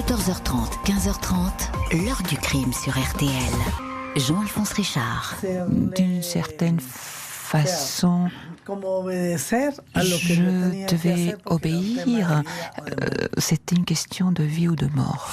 14h30, 15h30, l'heure du crime sur RTL. Jean-Alphonse Richard. D'une certaine façon, je devais obéir. C'était une question de vie ou de mort.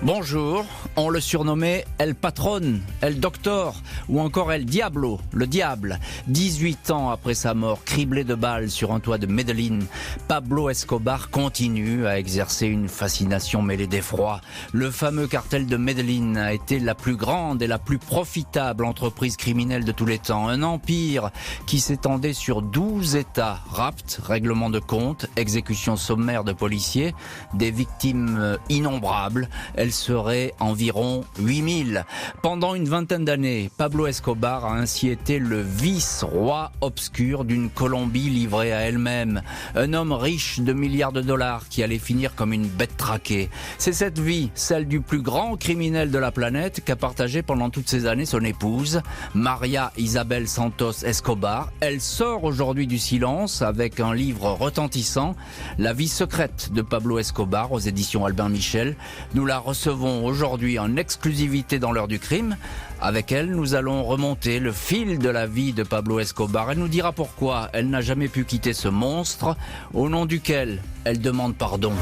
Bonjour, on le surnommait El Patron, El Doctor ou encore El Diablo, le diable. 18 ans après sa mort, criblé de balles sur un toit de Medellín, Pablo Escobar continue à exercer une fascination mêlée d'effroi. Le fameux cartel de Medellín a été la plus grande et la plus profitable entreprise criminelle de tous les temps. Un empire qui s'étendait sur 12 États. Rapt, règlement de compte, exécution sommaire de policiers, des victimes innombrables. Elle serait environ 8000. Pendant une vingtaine d'années, Pablo Escobar a ainsi été le vice-roi obscur d'une Colombie livrée à elle-même. Un homme riche de milliards de dollars qui allait finir comme une bête traquée. C'est cette vie, celle du plus grand criminel de la planète, qu'a partagé pendant toutes ces années son épouse, Maria Isabel Santos Escobar. Elle sort aujourd'hui du silence avec un livre retentissant, La vie secrète de Pablo Escobar, aux éditions Albin Michel. Nous la recevons aujourd'hui en exclusivité dans l'heure du crime. Avec elle, nous allons remonter le fil de la vie de Pablo Escobar. Elle nous dira pourquoi elle n'a jamais pu quitter ce monstre, au nom duquel elle demande pardon.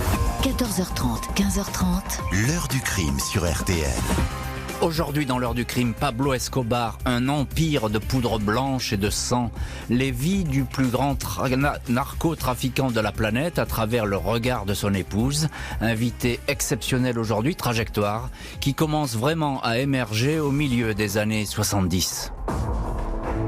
14h30, 15h30, l'heure du crime sur RTL. Aujourd'hui dans l'heure du crime, Pablo Escobar, un empire de poudre blanche et de sang. Les vies du plus grand narcotrafiquant de la planète à travers le regard de son épouse. Invité exceptionnel aujourd'hui, Trajectoire, qui commence vraiment à émerger au milieu des années 70.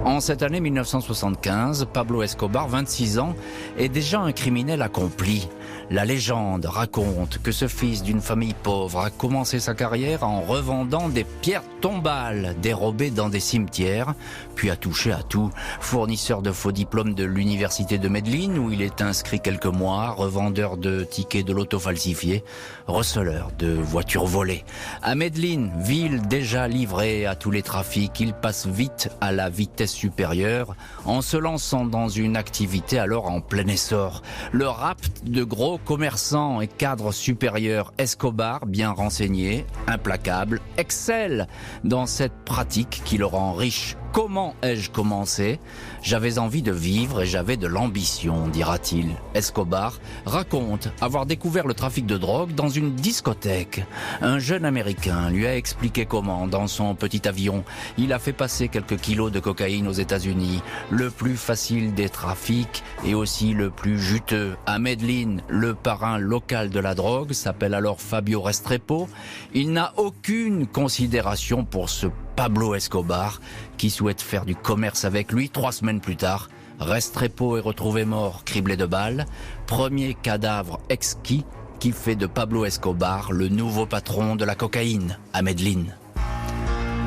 En cette année 1975, Pablo Escobar, 26 ans, est déjà un criminel accompli. La légende raconte que ce fils d'une famille pauvre a commencé sa carrière en revendant des pierres tombales dérobées dans des cimetières, puis a touché à tout. Fournisseur de faux diplômes de l'université de Medellín, où il est inscrit quelques mois, revendeur de tickets de loto falsifiés, receleur de voitures volées. À Medellín, ville déjà livrée à tous les trafics, il passe vite à la vitesse supérieure en se lançant dans une activité alors en plein essor. Le rapt de gros commerçants et cadres supérieurs, Escobar, bien renseigné, implacable, excelle dans cette pratique qui le rend riche. Comment ai-je commencé ? J'avais envie de vivre et j'avais de l'ambition, dira-t-il. Escobar raconte avoir découvert le trafic de drogue dans une discothèque. Un jeune Américain lui a expliqué comment, dans son petit avion, il a fait passer quelques kilos de cocaïne aux États-Unis. Le plus facile des trafics et aussi le plus juteux. À Medellín, le parrain local de la drogue s'appelle alors Fabio Restrepo. Il n'a aucune considération pour ce Pablo Escobar, qui souhaite faire du commerce avec lui. 3 semaines plus tard, Restrepo est retrouvé mort, criblé de balles. Premier cadavre exquis qui fait de Pablo Escobar le nouveau patron de la cocaïne à Medellín.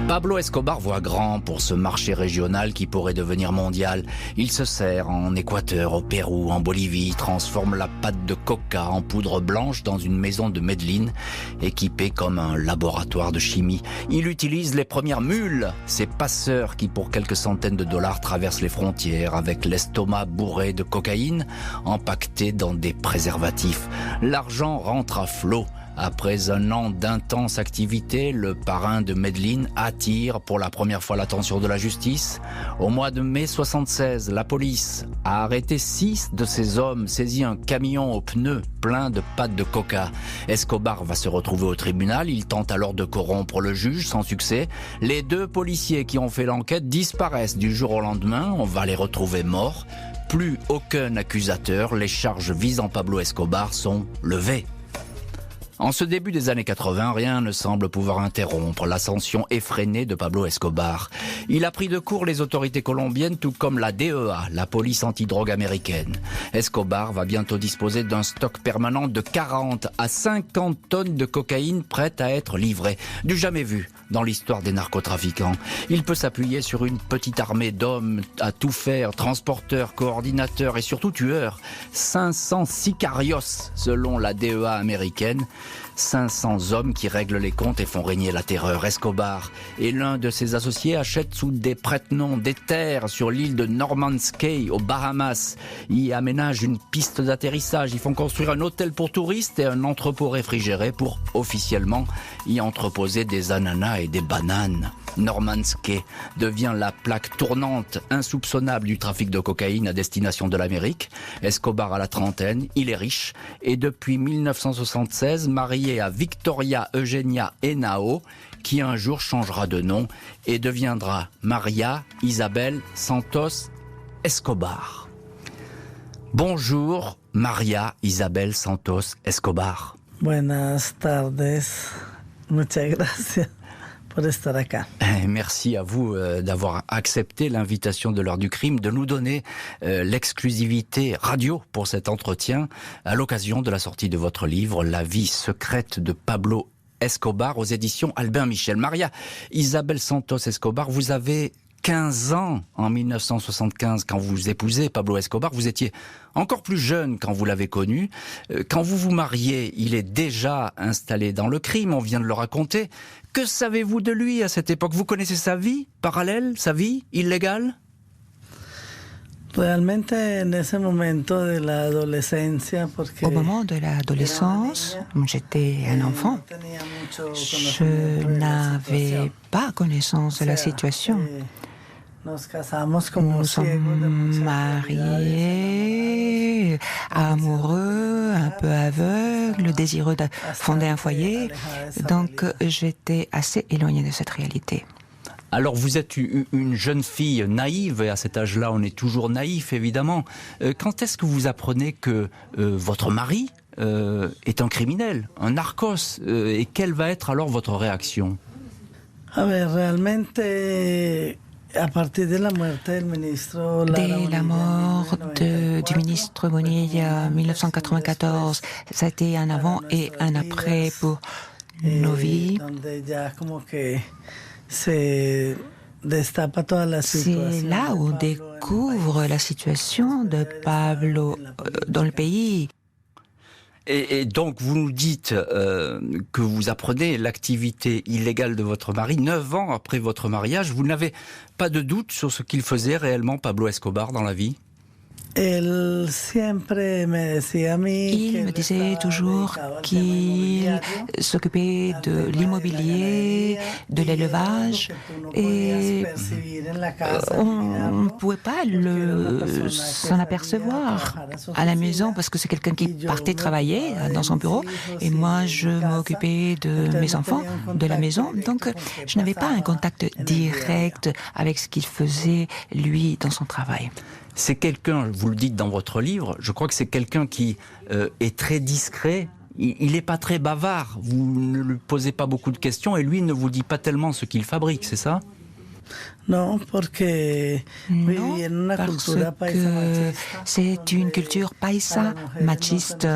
Pablo Escobar voit grand pour ce marché régional qui pourrait devenir mondial. Il se sert en Équateur, au Pérou, en Bolivie, transforme la pâte de coca en poudre blanche dans une maison de Medellín, équipée comme un laboratoire de chimie. Il utilise les premières mules, ces passeurs qui pour quelques centaines de dollars traversent les frontières avec l'estomac bourré de cocaïne, empaqueté dans des préservatifs. L'argent rentre à flot. Après un an d'intense activité, le parrain de Medellín attire pour la première fois l'attention de la justice. Au mois de mai 76, la police a arrêté 6 de ces hommes, saisi un camion aux pneus plein de pâtes de coca. Escobar va se retrouver au tribunal, il tente alors de corrompre le juge, sans succès. Les 2 policiers qui ont fait l'enquête disparaissent du jour au lendemain, on va les retrouver morts. Plus aucun accusateur, les charges visant Pablo Escobar sont levées. En ce début des années 80, rien ne semble pouvoir interrompre l'ascension effrénée de Pablo Escobar. Il a pris de court les autorités colombiennes, tout comme la DEA, la police antidrogue américaine. Escobar va bientôt disposer d'un stock permanent de 40 à 50 tonnes de cocaïne prête à être livrée. Du jamais vu dans l'histoire des narcotrafiquants. Il peut s'appuyer sur une petite armée d'hommes à tout faire, transporteurs, coordinateurs et surtout tueurs. 500 sicarios selon la DEA américaine. 500 hommes qui règlent les comptes et font régner la terreur. Escobar et l'un de ses associés achètent sous des prête-noms des terres sur l'île de Norman's Cay, aux Bahamas. Ils aménagent une piste d'atterrissage. Ils font construire un hôtel pour touristes et un entrepôt réfrigéré pour officiellement y entreposer des ananas et des bananes. Norman's Cay devient la plaque tournante insoupçonnable du trafic de cocaïne à destination de l'Amérique. Escobar a la trentaine, il est riche et depuis 1976 marié à Victoria Eugenia Henao, qui un jour changera de nom et deviendra Maria Isabel Santos Escobar. Bonjour Maria Isabel Santos Escobar. Buenas tardes. Muchas gracias. Merci à vous d'avoir accepté l'invitation de l'heure du crime, de nous donner l'exclusivité radio pour cet entretien à l'occasion de la sortie de votre livre « La vie secrète de Pablo Escobar » aux éditions Albin Michel. Maria Isabel Santos Escobar, vous avez 15 ans en 1975 quand vous épousez Pablo Escobar. Vous étiez encore plus jeune quand vous l'avez connu. Quand vous vous mariez, il est déjà installé dans le crime, on vient de le raconter. Que savez-vous de lui à cette époque? Vous connaissez sa vie parallèle, sa vie illégale? Au moment de l'adolescence, j'étais un enfant. Je n'avais pas connaissance de la situation. Nous sommes mariés, amoureux, un peu aveugles, désireux de fonder un foyer. Donc j'étais assez éloignée de cette réalité. Alors vous êtes une jeune fille naïve, et à cet âge-là on est toujours naïf évidemment. Quand est-ce que vous apprenez que votre mari est un criminel, un narcos, et quelle va être alors votre réaction? Dès la mort du ministre Bonilla en 1994, ça a été un avant et un après pour nos vies. C'est là où on découvre la situation de Pablo dans le pays. Et donc vous nous dites que vous apprenez l'activité illégale de votre mari 9 ans après votre mariage. Vous n'avez pas de doute sur ce qu'il faisait réellement, Pablo Escobar, dans la vie? Il me disait toujours qu'il s'occupait de l'immobilier, de l'élevage, et on ne pouvait pas s'en apercevoir à la maison parce que c'est quelqu'un qui partait travailler dans son bureau et moi je m'occupais de mes enfants, de la maison, donc je n'avais pas un contact direct avec ce qu'il faisait lui dans son travail. C'est quelqu'un, vous le dites dans votre livre, je crois que c'est quelqu'un qui est très discret, il n'est pas très bavard, vous ne lui posez pas beaucoup de questions et lui ne vous dit pas tellement ce qu'il fabrique, c'est ça? Non, parce que c'est une culture païsa, machiste.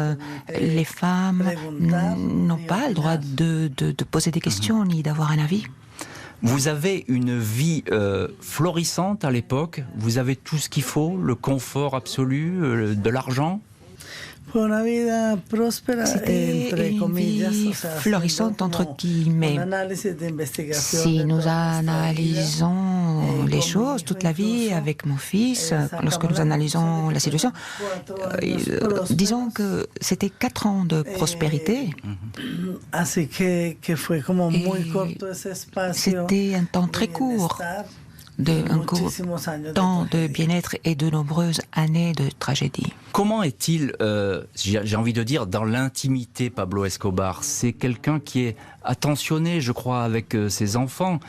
Les femmes n'ont pas le droit de poser des questions ni d'avoir un avis. Vous avez une vie florissante à l'époque, vous avez tout ce qu'il faut, le confort absolu, de l'argent. C'était une vie florissante entre guillemets. Si nous analysons les choses toute la vie avec mon fils, lorsque nous analysons la situation, disons que c'était 4 ans de prospérité. C'était un temps très court. Un court temps de bien-être et de nombreuses années de tragédie. Comment est-il, j'ai envie de dire, dans l'intimité, Pablo Escobar? C'est quelqu'un qui est attentionné, je crois, avec ses enfants.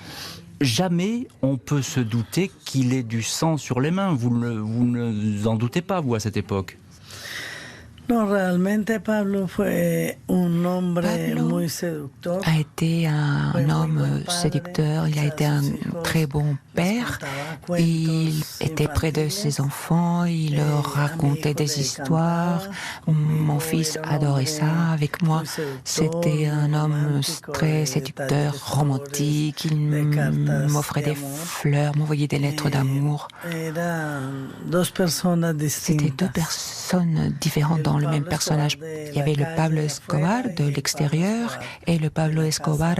Jamais on peut se douter qu'il ait du sang sur les mains. Vous ne en doutez pas, vous, à cette époque? Non, realmente Pablo a été un homme séducteur, il a été un très bon père, il était près de ses enfants, il leur racontait des histoires, mon fils adorait ça avec moi, c'était un homme très séducteur, romantique, il m'offrait des fleurs, m'envoyait des lettres d'amour. C'était 2 personnes différentes dans dans le même personnage. Il y avait le Pablo Escobar de l'extérieur et le Pablo Escobar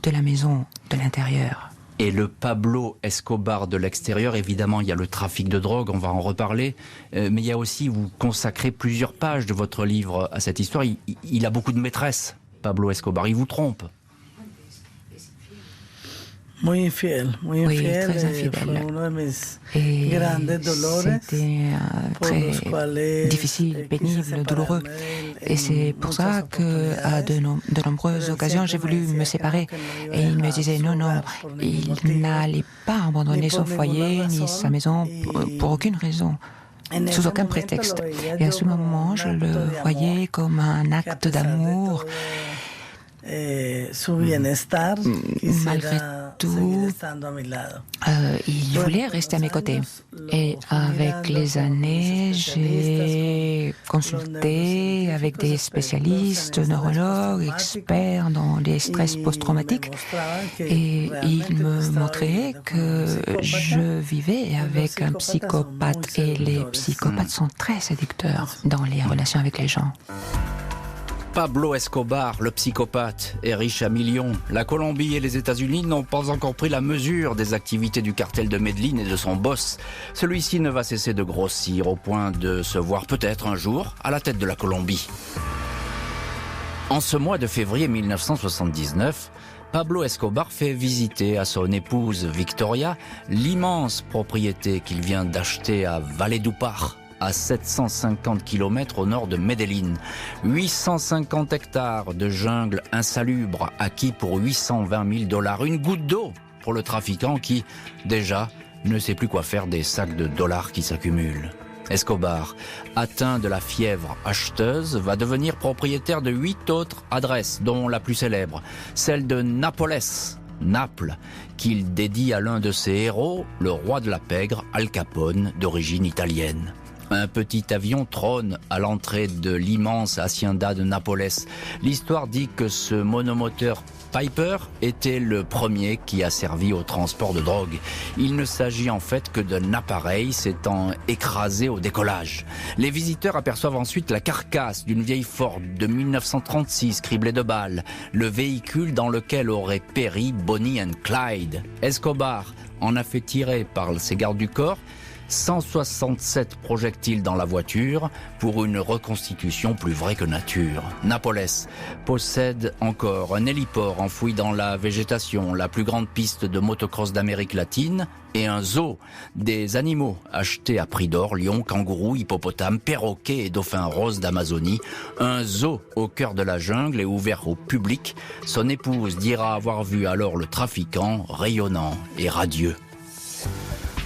de la maison, de l'intérieur. Et le Pablo Escobar de l'extérieur, évidemment, il y a le trafic de drogue, on va en reparler, mais il y a aussi, vous consacrez plusieurs pages de votre livre à cette histoire. Il a beaucoup de maîtresses, Pablo Escobar, il vous trompe. Oui, très infidèle. Et c'était très difficile, pénible, douloureux. Et c'est pour ça qu'à de nombreuses occasions, j'ai voulu me séparer. Et il me disait non, il n'allait pas abandonner son foyer ni sa maison pour aucune raison. Sous aucun prétexte. Et à ce moment, je le voyais comme un acte d'amour. Malgré tout, il voulait rester à mes côtés. Et avec les années, j'ai consulté avec des spécialistes, neurologues, experts dans les stress post-traumatiques. Et ils me montraient que je vivais avec un psychopathe. Et les psychopathes sont très séducteurs dans les relations avec les gens. Pablo Escobar, le psychopathe, est riche à millions. La Colombie et les États-Unis n'ont pas encore pris la mesure des activités du cartel de Medellín et de son boss. Celui-ci ne va cesser de grossir au point de se voir peut-être un jour à la tête de la Colombie. En ce mois de février 1979, Pablo Escobar fait visiter à son épouse Victoria l'immense propriété qu'il vient d'acheter à Valledupar, à 750 km au nord de Medellín. 850 hectares de jungle insalubre acquis pour $820 000. Une goutte d'eau pour le trafiquant qui, déjà, ne sait plus quoi faire des sacs de dollars qui s'accumulent. Escobar, atteint de la fièvre acheteuse, va devenir propriétaire de 8 autres adresses, dont la plus célèbre, celle de Naples, qu'il dédie à l'un de ses héros, le roi de la pègre, Al Capone, d'origine italienne. Un petit avion trône à l'entrée de l'immense hacienda de Nápoles. L'histoire dit que ce monomoteur Piper était le premier qui a servi au transport de drogue. Il ne s'agit en fait que d'un appareil s'étant écrasé au décollage. Les visiteurs aperçoivent ensuite la carcasse d'une vieille Ford de 1936 criblée de balles, le véhicule dans lequel aurait péri Bonnie and Clyde. Escobar en a fait tirer par ses gardes du corps 167 projectiles dans la voiture pour une reconstitution plus vraie que nature. Nápoles possède encore un héliport enfoui dans la végétation, la plus grande piste de motocross d'Amérique latine et un zoo des animaux achetés à prix d'or, lions, kangourous, hippopotames, perroquets et dauphins roses d'Amazonie. Un zoo au cœur de la jungle et ouvert au public. Son épouse dira avoir vu alors le trafiquant rayonnant et radieux.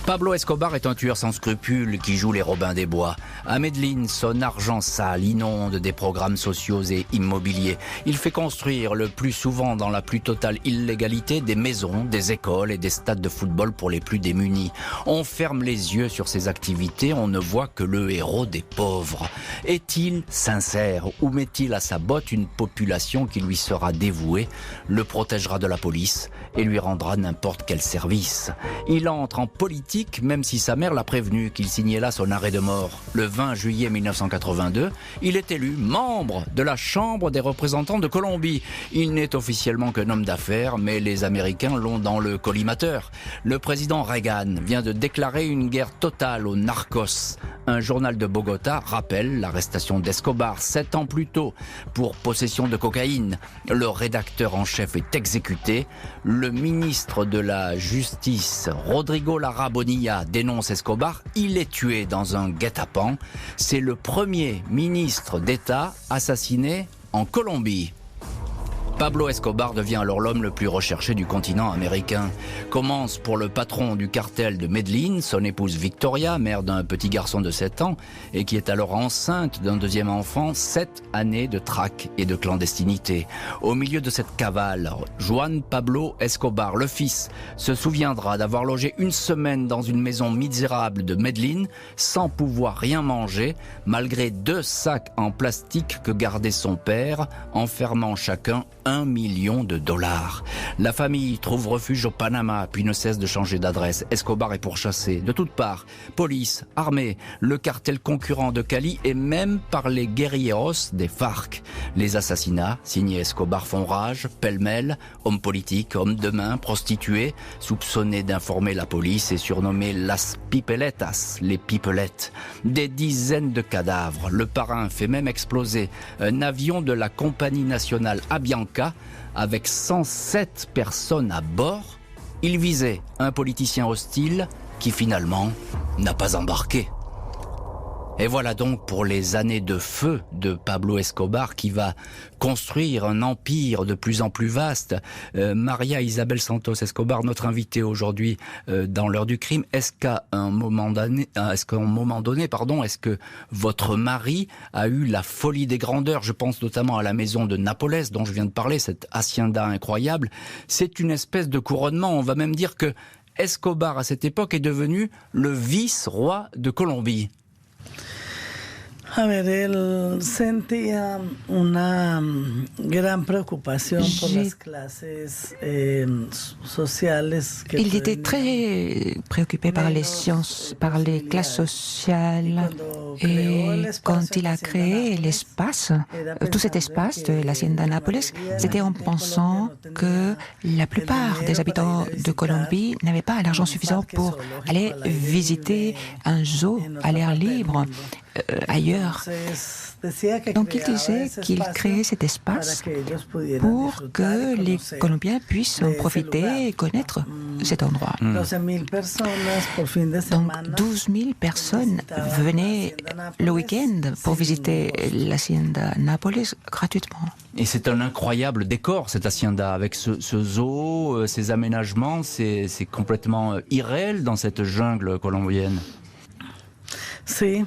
Pablo Escobar est un tueur sans scrupules qui joue les Robins des Bois. À Medellín, son argent sale inonde des programmes sociaux et immobiliers. Il fait construire, le plus souvent dans la plus totale illégalité, des maisons, des écoles et des stades de football pour les plus démunis. On ferme les yeux sur ses activités, on ne voit que le héros des pauvres. Est-il sincère ou met-il à sa botte une population qui lui sera dévouée, le protégera de la police et lui rendra n'importe quel service? Il entre en politique même si sa mère l'a prévenu qu'il signait là son arrêt de mort. Le 20 juillet 1982, il est élu membre de la Chambre des représentants de Colombie. Il n'est officiellement qu'un homme d'affaires, mais les Américains l'ont dans le collimateur. Le président Reagan vient de déclarer une guerre totale aux narcos. Un journal de Bogota rappelle l'arrestation d'Escobar 7 ans plus tôt pour possession de cocaïne. Le rédacteur en chef est exécuté. Le ministre de la Justice, Rodrigo Lara Bonilla, dénonce Escobar. Il est tué dans un guet-apens. C'est le premier ministre d'État assassiné en Colombie. Pablo Escobar devient alors l'homme le plus recherché du continent américain. Commence pour le patron du cartel de Medellín, son épouse Victoria, mère d'un petit garçon de 7 ans, et qui est alors enceinte d'un deuxième enfant, 7 années de traque et de clandestinité. Au milieu de cette cavale, Juan Pablo Escobar, le fils, se souviendra d'avoir logé une semaine dans une maison misérable de Medellín, sans pouvoir rien manger, malgré 2 sacs en plastique que gardait son père, enfermant chacun $1 million. La famille trouve refuge au Panama, puis ne cesse de changer d'adresse. Escobar est pourchassé de toutes parts. Police, armée, le cartel concurrent de Cali et même par les guerrilleros des FARC. Les assassinats, signés Escobar, font rage, pêle-mêle, hommes politiques, hommes de main, prostituées, soupçonnés d'informer la police et surnommés Las Pipeletas, les pipelettes. Des dizaines de cadavres. Le parrain fait même exploser un avion de la compagnie nationale Avianca avec 107 personnes à bord. Il visait un politicien hostile qui finalement n'a pas embarqué. Et voilà donc pour les années de feu de Pablo Escobar qui va construire un empire de plus en plus vaste. Maria Isabel Santos Escobar, notre invitée aujourd'hui dans l'heure du crime, est-ce qu'à un moment donné, est-ce que votre mari a eu la folie des grandeurs? Je pense notamment à la maison de Nápoles dont je viens de parler, cette hacienda incroyable. C'est une espèce de couronnement. On va même dire que Escobar à cette époque est devenu le vice-roi de Colombie. A ver, él sentía una gran preocupación por las clases sociales. Il était très préoccupé par les sciences, par les classes sociales. Et quand il a créé l'espace, tout cet espace de l'Hacienda Nápoles, c'était en pensant que la plupart des habitants de Colombie n'avaient pas l'argent suffisant pour aller visiter un zoo à l'air libre ailleurs. Donc il disait qu'il créait cet espace pour que les Colombiens puissent en profiter et connaître cet endroit. Donc 12 000 personnes venaient le week-end pour visiter l'Hacienda Nápoles gratuitement. Et c'est un incroyable décor, cette hacienda, avec ce zoo, ces aménagements, c'est complètement irréel dans cette jungle colombienne. Sí.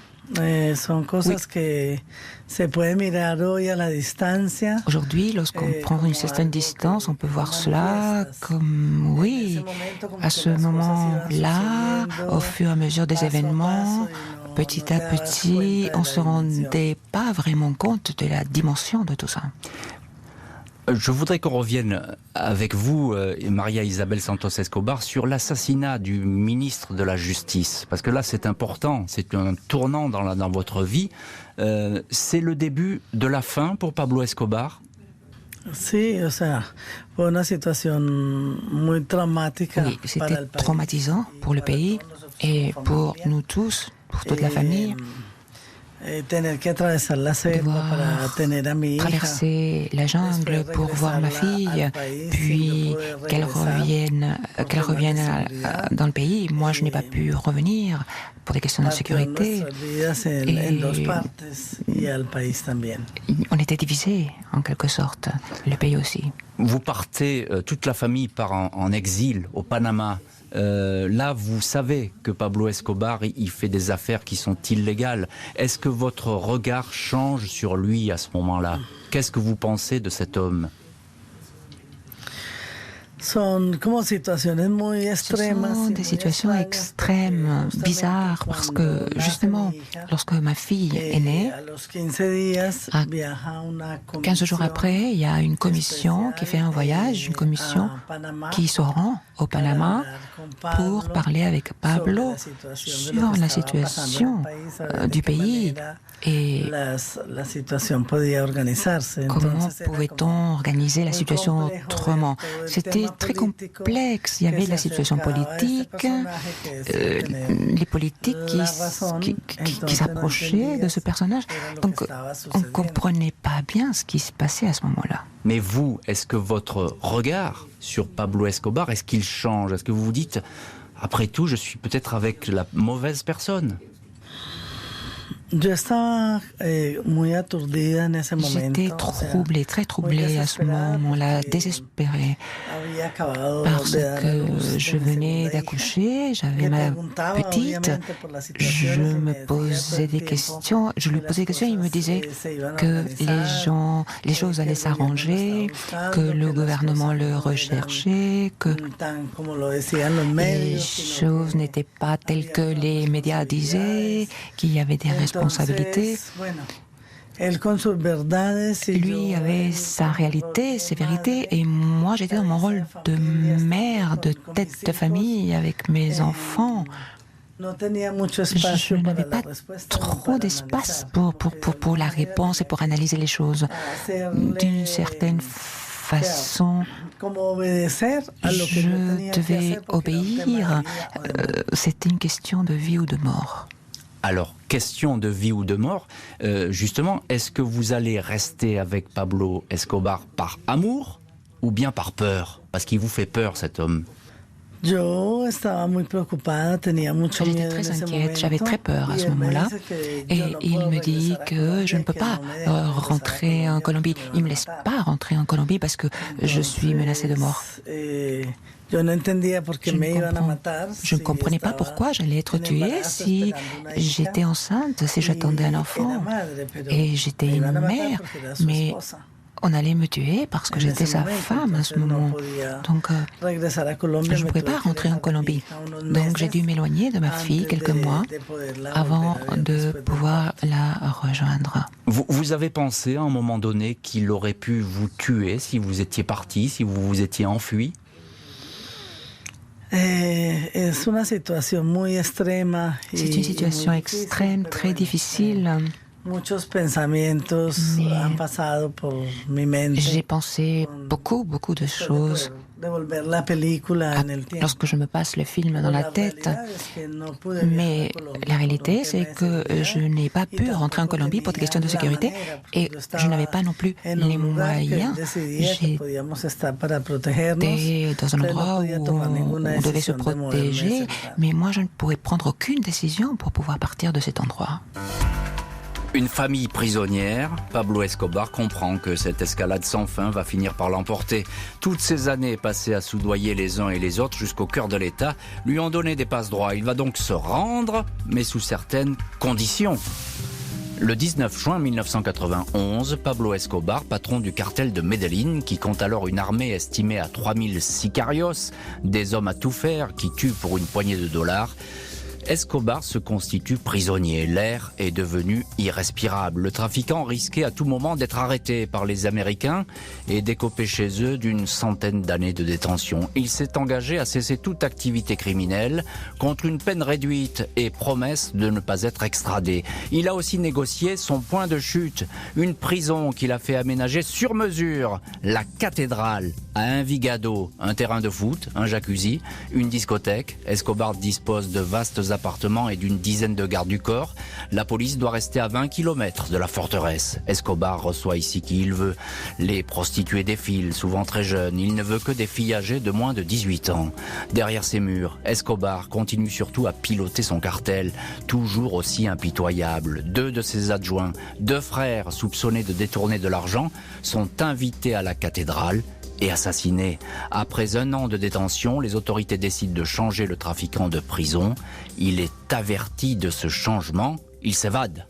Son cosas que se puede mirar hoy a la distancia. Aujourd'hui, lorsqu'on prend une certaine distance, on peut voir cela comme, oui, à ce moment-là, au fur et à mesure des événements, petit à petit, on ne se rendait pas vraiment compte de la dimension de tout ça. Je voudrais qu'on revienne avec vous, Maria Isabel Santos Escobar, sur l'assassinat du ministre de la Justice. Parce que là, c'est important, c'est un tournant dans votre vie. C'est le début de la fin pour Pablo Escobar? Sí, o sea, fue una situación muy traumática. Oui, c'était traumatisant pour le pays et pour nous tous, pour toute la famille. Devoir traverser la jungle pour voir ma fille, puis qu'elle revienne dans le pays. Moi, je n'ai pas pu revenir pour des questions de sécurité. Et on était divisés, en quelque sorte, le pays aussi. Vous partez, toute la famille part en exil au Panama. Là, vous savez que Pablo Escobar, il fait des affaires qui sont illégales. Est-ce que votre regard change sur lui à ce moment-là? Qu'est-ce que vous pensez de cet homme? Ce sont des situations extrêmes, bizarres, parce que justement, lorsque ma fille est née, 15 jours après, il y a une commission qui fait un voyage, une commission qui se rend au Panama pour parler avec Pablo sur la situation du pays et comment pouvait-on organiser la situation autrement. C'était très complexe. Il y avait la situation politique, les politiques qui s'approchaient de ce personnage. Donc, on ne comprenait pas bien ce qui se passait à ce moment-là. Mais vous, est-ce que votre regard sur Pablo Escobar, est-ce qu'il change? Est-ce que vous vous dites, après tout, je suis peut-être avec la mauvaise personne? J'étais troublée, très troublée à ce moment-là, désespérée, parce que je venais d'accoucher, j'avais ma petite, je me posais des questions, je lui posais des questions, il me disait que les choses allaient s'arranger, que le gouvernement le recherchait, que les choses n'étaient pas telles que les médias disaient, qu'il y avait des responsabilités. Lui avait sa réalité, ses vérités, et moi j'étais dans mon rôle de mère, de tête de famille avec mes enfants. Je n'avais pas trop d'espace pour la réponse et pour analyser les choses. D'une certaine façon, je devais obéir. C'était une question de vie ou de mort. Alors, question de vie ou de mort, justement, est-ce que vous allez rester avec Pablo Escobar par amour ou bien par peur? Parce qu'il vous fait peur, cet homme. J'étais très inquiète, j'avais très peur à ce moment-là. Et il me dit que je ne peux pas rentrer en Colombie. Il ne me laisse pas rentrer en Colombie parce que je suis menacée de mort. Je ne comprenais pas pourquoi j'allais être tuée si j'étais enceinte, si j'attendais un enfant. Et j'étais une mère, mais on allait me tuer parce que j'étais sa femme à ce moment. Donc, je ne pouvais pas rentrer en Colombie. Donc, j'ai dû m'éloigner de ma fille quelques mois avant de pouvoir la rejoindre. Vous avez pensé à un moment donné qu'il aurait pu vous tuer si vous étiez parti, si vous vous étiez enfui? C'est une situation extrême, très difficile. J'ai pensé beaucoup de choses. Lorsque je me passe le film dans la tête, mais la réalité, c'est que je n'ai pas pu rentrer en Colombie pour des questions de sécurité et je n'avais pas non plus les moyens. J'étais dans un endroit où on devait se protéger, mais moi, je ne pourrais prendre aucune décision pour pouvoir partir de cet endroit. Une famille prisonnière, Pablo Escobar comprend que cette escalade sans fin va finir par l'emporter. Toutes ces années passées à soudoyer les uns et les autres jusqu'au cœur de l'État lui ont donné des passe-droits. Il va donc se rendre, mais sous certaines conditions. Le 19 juin 1991, Pablo Escobar, patron du cartel de Medellín, qui compte alors une armée estimée à 3000 sicarios, des hommes à tout faire qui tuent pour une poignée de dollars, Escobar se constitue prisonnier. L'air est devenu irrespirable. Le trafiquant risquait à tout moment d'être arrêté par les Américains et d'écoper chez eux d'une centaine d'années de détention. Il s'est engagé à cesser toute activité criminelle contre une peine réduite et promesse de ne pas être extradé. Il a aussi négocié son point de chute, une prison qu'il a fait aménager sur mesure, la cathédrale à Envigado, un terrain de foot, un jacuzzi, une discothèque. Escobar dispose de vastes appartements et d'une dizaine de gardes du corps. La police doit rester à 20 km de la forteresse. Escobar reçoit ici qui il veut. Les prostituées défilent, souvent très jeunes. Il ne veut que des filles âgées de moins de 18 ans. Derrière ces murs, Escobar continue surtout à piloter son cartel, toujours aussi impitoyable. 2 de ses adjoints, 2 frères soupçonnés de détourner de l'argent, sont invités à la cathédrale et assassiné. Après 1 an de détention, les autorités décident de changer le trafiquant de prison. Il est averti de ce changement, il s'évade.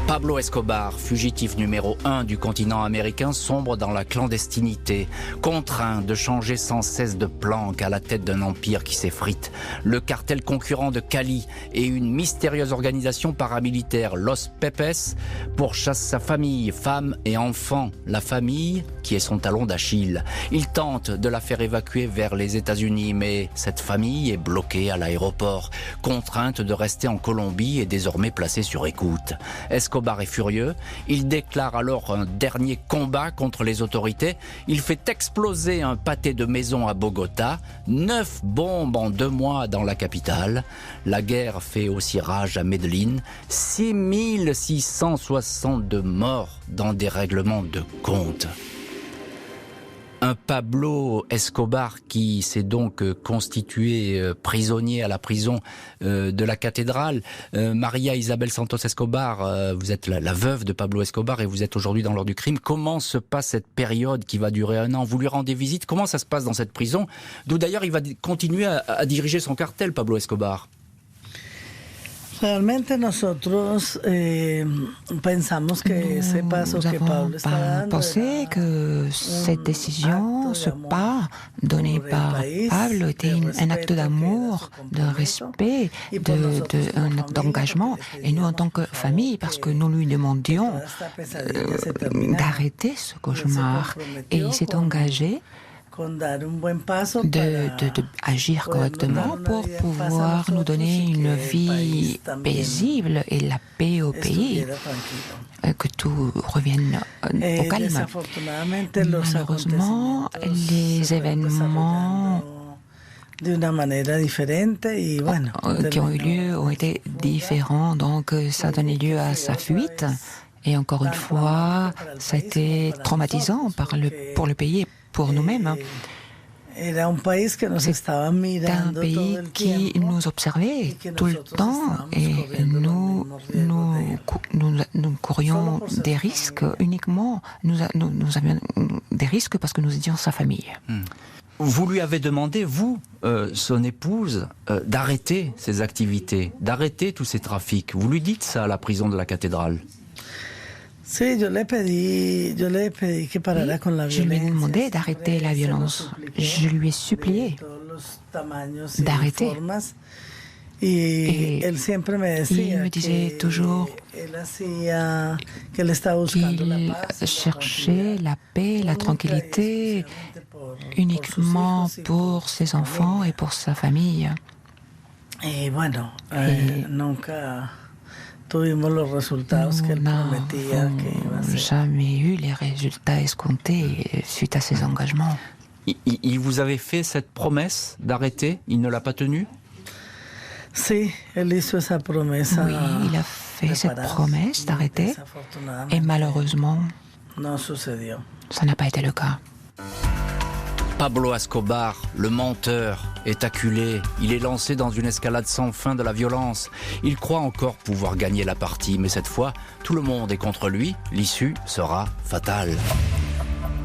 Pablo Escobar, fugitif numéro 1 du continent américain, sombre dans la clandestinité, contraint de changer sans cesse de planque à la tête d'un empire qui s'effrite. Le cartel concurrent de Cali et une mystérieuse organisation paramilitaire, Los Pepes, pourchassent sa famille, femmes et enfants. La famille qui est son talon d'Achille. Il tente de la faire évacuer vers les États-Unis, mais cette famille est bloquée à l'aéroport, contrainte de rester en Colombie et désormais placée sur écoute. Escobar est furieux, il déclare alors un dernier combat contre les autorités. Il fait exploser un pâté de maison à Bogota, 9 bombes en 2 mois dans la capitale. La guerre fait aussi rage à Medellín, 6662 morts dans des règlements de compte. Un Pablo Escobar qui s'est donc constitué prisonnier à la prison de la cathédrale. Maria Isabel Santos Escobar, vous êtes la veuve de Pablo Escobar et vous êtes aujourd'hui dans l'heure du crime. Comment se passe cette période qui va durer 1 an? Vous lui rendez visite? Comment ça se passe dans cette prison? D'où d'ailleurs il va continuer à diriger son cartel, Pablo Escobar. Realmente nosotros pensamos que ese paso que Pablo estaba dando pensé que cette décision, ce pas donné par Pablo était un acte d'amour, de respect, un acte d'engagement. Et nous, en tant que famille, parce que nous lui demandions d'arrêter ce cauchemar, et il s'est engagé d'agir correctement pour pouvoir nous donner une vie paisible et la paix au pays, que tout revienne au calme. Malheureusement, les événements qui ont eu lieu ont été différents, donc ça a donné lieu à sa fuite. Et encore une fois, ça a été traumatisant pour le pays et pour nous-mêmes. C'est un pays qui nous observait tout le temps et nous courions des risques uniquement. Nous avions des risques parce que nous étions sa famille. Vous lui avez demandé, vous, son épouse, d'arrêter ses activités, d'arrêter tous ces trafics. Vous lui dites ça à la prison de la cathédrale? Je lui ai demandé d'arrêter la violence. Je lui ai supplié d'arrêter. Et il me disait toujours qu'il cherchait la paix, la tranquillité uniquement pour ses enfants et pour sa famille. Et nous n'avons jamais eu les résultats escomptés suite à ces engagements. Il vous avait fait cette promesse d'arrêter? Il ne l'a pas tenue? Oui, il a fait cette promesse d'arrêter et malheureusement, ça n'a pas été le cas. Pablo Escobar, le menteur, est acculé. Il est lancé dans une escalade sans fin de la violence. Il croit encore pouvoir gagner la partie, mais cette fois, tout le monde est contre lui. L'issue sera fatale.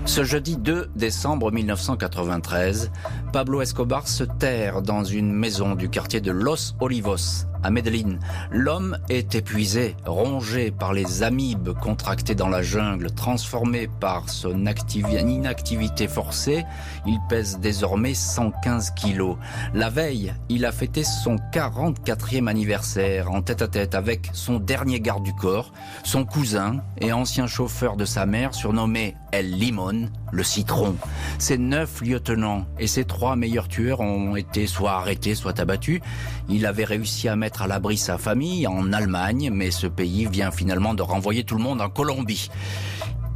Ce jeudi 2 décembre 1993, Pablo Escobar se terre dans une maison du quartier de Los Olivos, à Medellín. L'homme est épuisé, rongé par les amibes contractées dans la jungle, transformé par son inactivité forcée. Il pèse désormais 115 kilos. La veille, il a fêté son 44e anniversaire en tête-à-tête avec son dernier garde du corps, son cousin et ancien chauffeur de sa mère surnommé El Limón, le citron. Ses 9 lieutenants et ses 3 meilleurs tueurs ont été soit arrêtés, soit abattus. Il avait réussi à mettre à l'abri sa famille en Allemagne, mais ce pays vient finalement de renvoyer tout le monde en Colombie.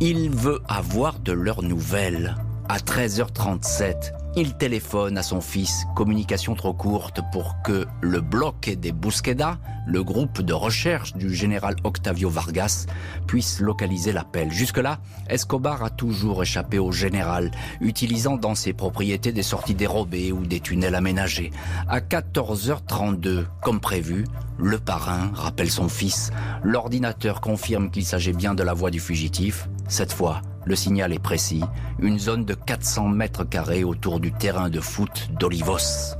Il veut avoir de leurs nouvelles. À 13h37, il téléphone à son fils, communication trop courte pour que le bloc des Búsqueda, le groupe de recherche du général Octavio Vargas, puisse localiser l'appel. Jusque-là, Escobar a toujours échappé au général, utilisant dans ses propriétés des sorties dérobées ou des tunnels aménagés. À 14h32, comme prévu, le parrain rappelle son fils. L'ordinateur confirme qu'il s'agit bien de la voix du fugitif. Cette fois, le signal est précis, une zone de 400 mètres carrés autour du terrain de foot d'Olivos.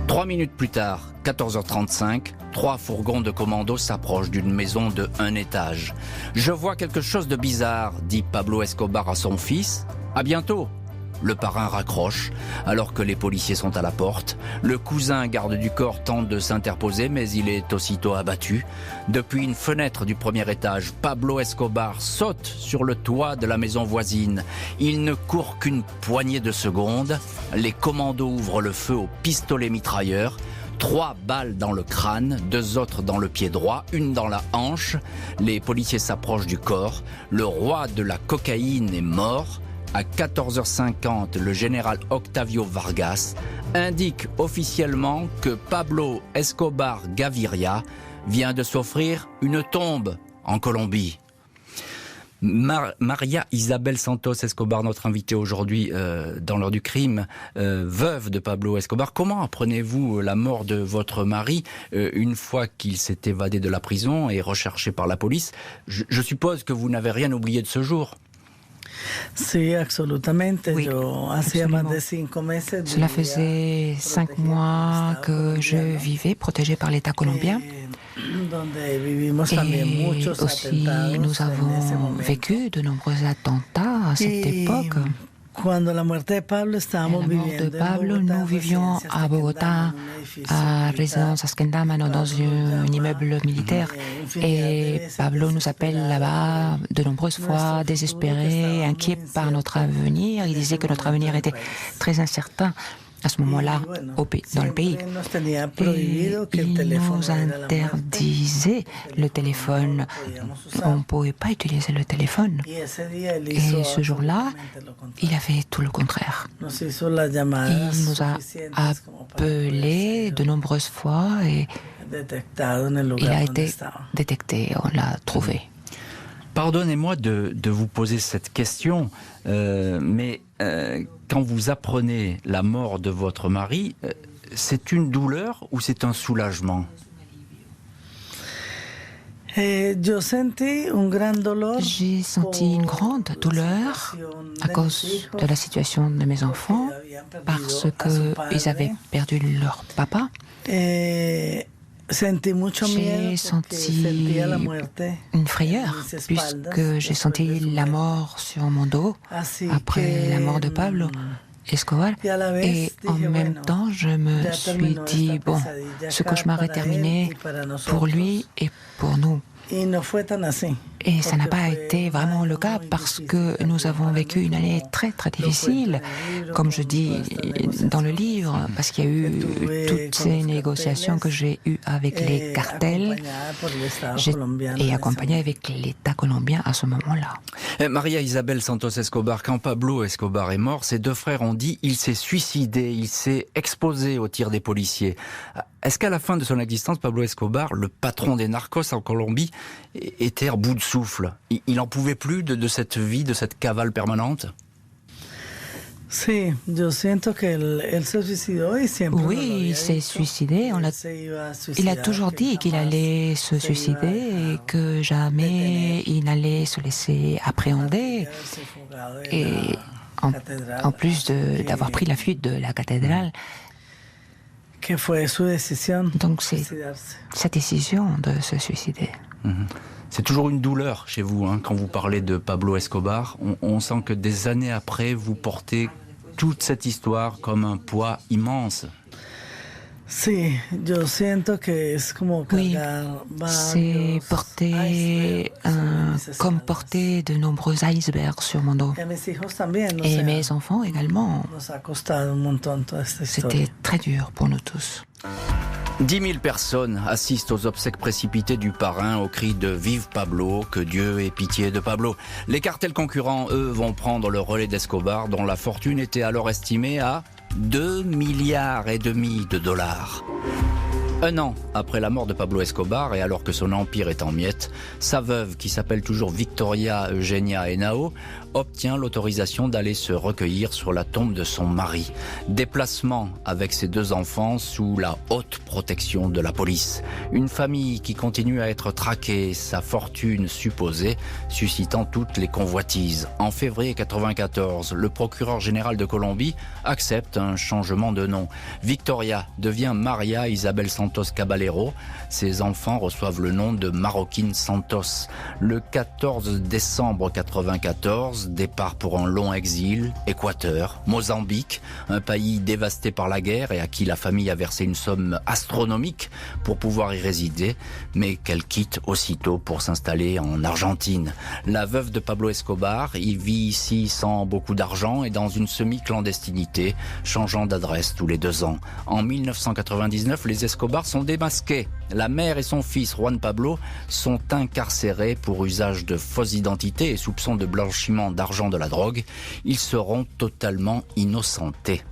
3 minutes plus tard, 14h35, 3 fourgons de commando s'approchent d'une maison de 1 étage. « Je vois quelque chose de bizarre », dit Pablo Escobar à son fils. « À bientôt !» Le parrain raccroche, alors que les policiers sont à la porte. Le cousin garde du corps tente de s'interposer, mais il est aussitôt abattu. Depuis une fenêtre du premier étage, Pablo Escobar saute sur le toit de la maison voisine. Il ne court qu'une poignée de secondes. Les commandos ouvrent le feu au pistolet mitrailleur. 3 balles dans le crâne, 2 autres dans le pied droit, une dans la hanche. Les policiers s'approchent du corps. Le roi de la cocaïne est mort. À 14h50, le général Octavio Vargas indique officiellement que Pablo Escobar Gaviria vient de s'offrir une tombe en Colombie. Maria Isabel Santos Escobar, notre invitée aujourd'hui dans l'heure du crime, veuve de Pablo Escobar. Comment apprenez-vous la mort de votre mari une fois qu'il s'est évadé de la prison et recherché par la police? Je suppose que vous n'avez rien oublié de ce jour. Sí, absolutamente. Oui, Yo hacía más de 5 meses. Cela faisait 5 mois que je vivais protégée par l'État colombien. Et aussi, nous avons vécu de nombreux attentats à cette époque. À la mort de Pablo, nous vivions à Bogota, à résidence Askendamano, dans un immeuble militaire. Et Pablo nous appelle là-bas de nombreuses fois, désespéré, inquiet par notre avenir. Il disait que notre avenir était très incertain à ce moment-là dans le pays. Et il nous interdisait le téléphone. On ne pouvait pas utiliser le téléphone. Et ce jour-là, il a fait tout le contraire. Il nous a appelés de nombreuses fois et il a été détecté, on l'a trouvé. Pardonnez-moi de vous poser cette question, mais quand vous apprenez la mort de votre mari, c'est une douleur ou c'est un soulagement ? J'ai senti une grande douleur à cause de la situation de mes enfants, parce qu'ils avaient perdu leur papa. J'ai senti une frayeur, puisque j'ai senti la mort sur mon dos après la mort de Pablo Escobar. Et en même temps, je me suis dit, bon, ce cauchemar est terminé pour lui et pour nous. Et ça n'a pas été vraiment le cas parce que nous avons vécu une année très très difficile, comme je dis dans le livre, parce qu'il y a eu toutes ces négociations que j'ai eues avec les cartels et accompagné avec l'État colombien à ce moment-là. Maria Isabel Santos Escobar, quand Pablo Escobar est mort, ses deux frères ont dit il s'est suicidé, il s'est exposé aux tirs des policiers. Est-ce qu'à la fin de son existence, Pablo Escobar, le patron des narcos en Colombie, était à bout de souffle? Il n'en pouvait plus de cette vie, de cette cavale permanente? Oui, il s'est suicidé. Il a toujours dit qu'il allait se suicider et que jamais il n'allait se laisser appréhender. Et en plus d'avoir pris la fuite de la cathédrale, donc c'est sa décision de se suicider. C'est toujours une douleur chez vous, hein, quand vous parlez de Pablo Escobar. On sent que des années après, vous portez toute cette histoire comme un poids immense. Oui, c'est comme porter de nombreux icebergs sur mon dos. Et mes enfants également. C'était très dur pour nous tous. 10 000 personnes assistent aux obsèques précipitées du parrain au cri de « Vive Pablo, que Dieu ait pitié de Pablo ». Les cartels concurrents, eux, vont prendre le relais d'Escobar, dont la fortune était alors estimée à 2,5 milliards de dollars. Un an après la mort de Pablo Escobar et alors que son empire est en miettes, sa veuve, qui s'appelle toujours Victoria Eugenia Henao, obtient l'autorisation d'aller se recueillir sur la tombe de son mari. Déplacement avec ses deux enfants sous la haute protection de la police. Une famille qui continue à être traquée, sa fortune supposée, suscitant toutes les convoitises. En février 1994, le procureur général de Colombie accepte un changement de nom. Victoria devient Maria Isabel Santos Caballero. Ses enfants reçoivent le nom de Marroquín Santos. Le 14 décembre 1994, départ pour un long exil, Équateur, Mozambique, un pays dévasté par la guerre et à qui la famille a versé une somme astronomique pour pouvoir y résider, mais qu'elle quitte aussitôt pour s'installer en Argentine. La veuve de Pablo Escobar y vit ici sans beaucoup d'argent et dans une semi-clandestinité, changeant d'adresse tous les 2 ans. En 1999, les Escobar sont démasqués. La mère et son fils, Juan Pablo, sont incarcérés pour usage de fausses identités et soupçons de blanchiment d'argent de la drogue. Ils seront totalement innocentés.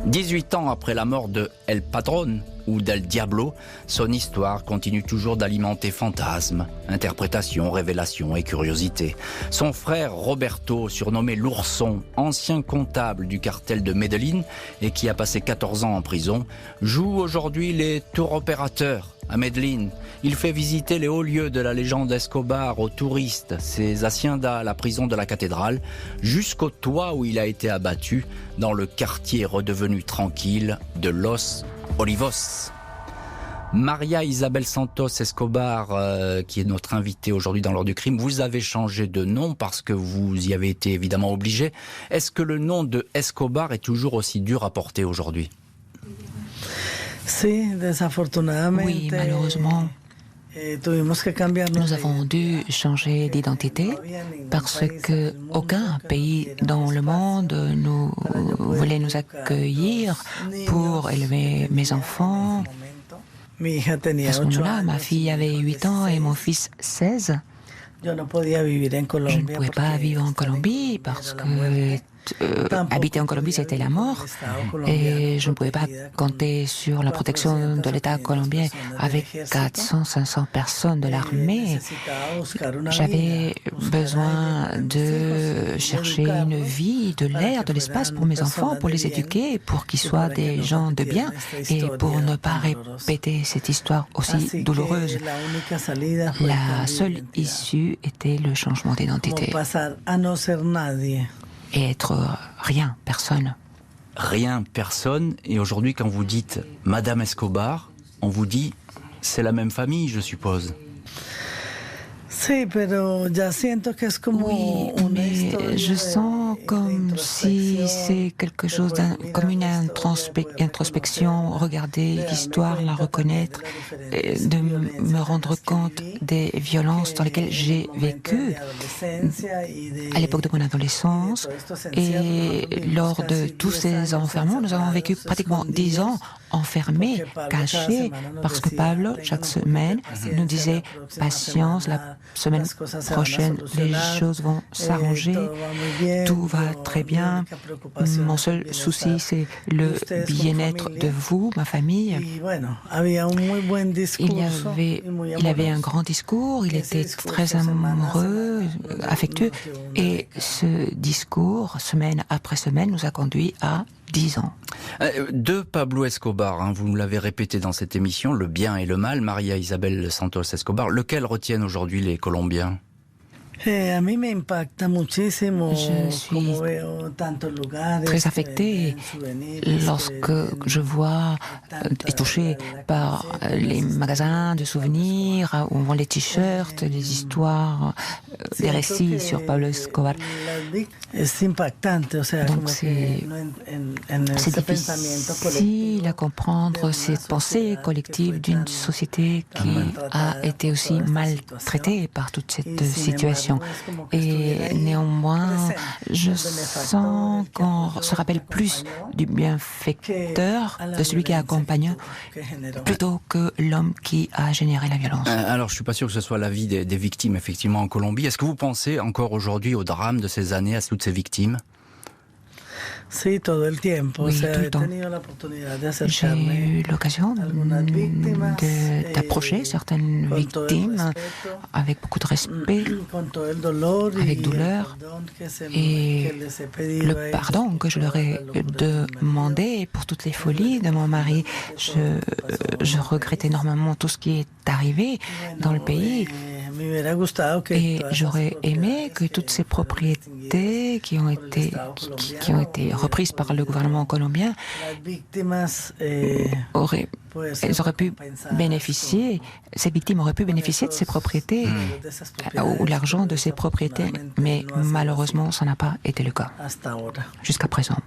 18 ans après la mort de El Patron ou d'El Diablo, son histoire continue toujours d'alimenter fantasmes, interprétations, révélations et curiosités. Son frère Roberto, surnommé l'Ourson, ancien comptable du cartel de Medellín et qui a passé 14 ans en prison, joue aujourd'hui les tour opérateurs à Medellín. Il fait visiter les hauts lieux de la légende Escobar aux touristes, ses haciendas, la prison de la cathédrale, jusqu'au toit où il a été abattu dans le quartier redevenu tranquille de Los Olivos. Maria Isabel Santos Escobar, qui est notre invitée aujourd'hui dans l'heure du crime, vous avez changé de nom parce que vous y avez été évidemment obligé. Est-ce que le nom de Escobar est toujours aussi dur à porter aujourd'hui? Oui, malheureusement. Nous avons dû changer d'identité parce que aucun pays dans le monde voulait nous accueillir pour élever mes enfants. À ce moment-là, ma fille avait 8 ans et mon fils 16. Je ne pouvais pas vivre en Colombie parce que habiter en Colombie, c'était la mort. Et je ne pouvais pas compter sur la protection de l'État colombien avec 400-500 personnes de l'armée. J'avais besoin de chercher une vie, de l'air, de l'espace pour mes enfants, pour les éduquer, pour qu'ils soient des gens de bien et pour ne pas répéter cette histoire aussi douloureuse. La seule issue était le changement d'identité. Et être rien, personne. Rien, personne. Et aujourd'hui, quand vous dites Madame Escobar, on vous dit c'est la même famille, je suppose. Oui, mais je sens comme si c'est quelque chose comme une introspection, regarder l'histoire, la reconnaître, de me rendre compte des violences dans lesquelles j'ai vécu à l'époque de mon adolescence. Et lors de tous ces enfermements, nous avons vécu pratiquement 10 ans enfermés, cachés, parce que Pablo, chaque semaine, nous disait « Patience, la semaine prochaine, les choses vont s'arranger, tout va très bien. Mon seul souci, c'est le bien-être de vous, ma famille. » Il avait un grand discours, il était très amoureux, affectueux, et ce discours, semaine après semaine, nous a conduit à 10 ans. De Pablo Escobar, vous nous l'avez répété dans cette émission, le bien et le mal, Maria Isabel Santos Escobar, lequel retiennent aujourd'hui les Colombiens? Je suis très affectée lorsque je vois et touchée par les magasins de souvenirs où on vend les t-shirts, les histoires, des récits sur Pablo Escobar. Donc c'est difficile à comprendre cette pensée collective d'une société qui a été aussi maltraitée par toute cette situation. Et néanmoins, je sens qu'on se rappelle plus du bienfaiteur, de celui qui accompagne, plutôt que l'homme qui a généré la violence. Alors, je suis pas sûr que ce soit l'avis des victimes, effectivement, en Colombie. Est-ce que vous pensez encore aujourd'hui au drame de ces années, à toutes ces victimes? Oui, tout le temps. J'ai eu l'occasion d'approcher certaines victimes avec beaucoup de respect, avec douleur, et le pardon que je leur ai demandé pour toutes les folies de mon mari. Je regrette énormément tout ce qui est arrivé dans le pays. Et j'aurais aimé que toutes ces propriétés qui ont été reprises par le gouvernement colombien auraient pu bénéficier, ces victimes auraient pu bénéficier de ces propriétés ou l'argent de ces propriétés, mais malheureusement ça n'a pas été le cas jusqu'à présent.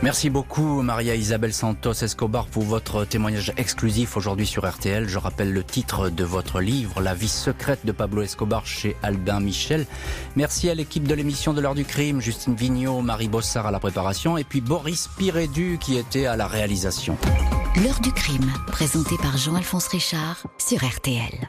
Merci beaucoup Maria Isabel Santos Escobar pour votre témoignage exclusif aujourd'hui sur RTL. Je rappelle le titre de votre livre, La vie secrète de Pablo Escobar chez Albin Michel. Merci à l'équipe de l'émission de l'heure du crime, Justine Vignot, Marie Bossard à la préparation et puis Boris Pirédu qui était à la réalisation. L'heure du crime, présenté par Jean-Alphonse Richard sur RTL.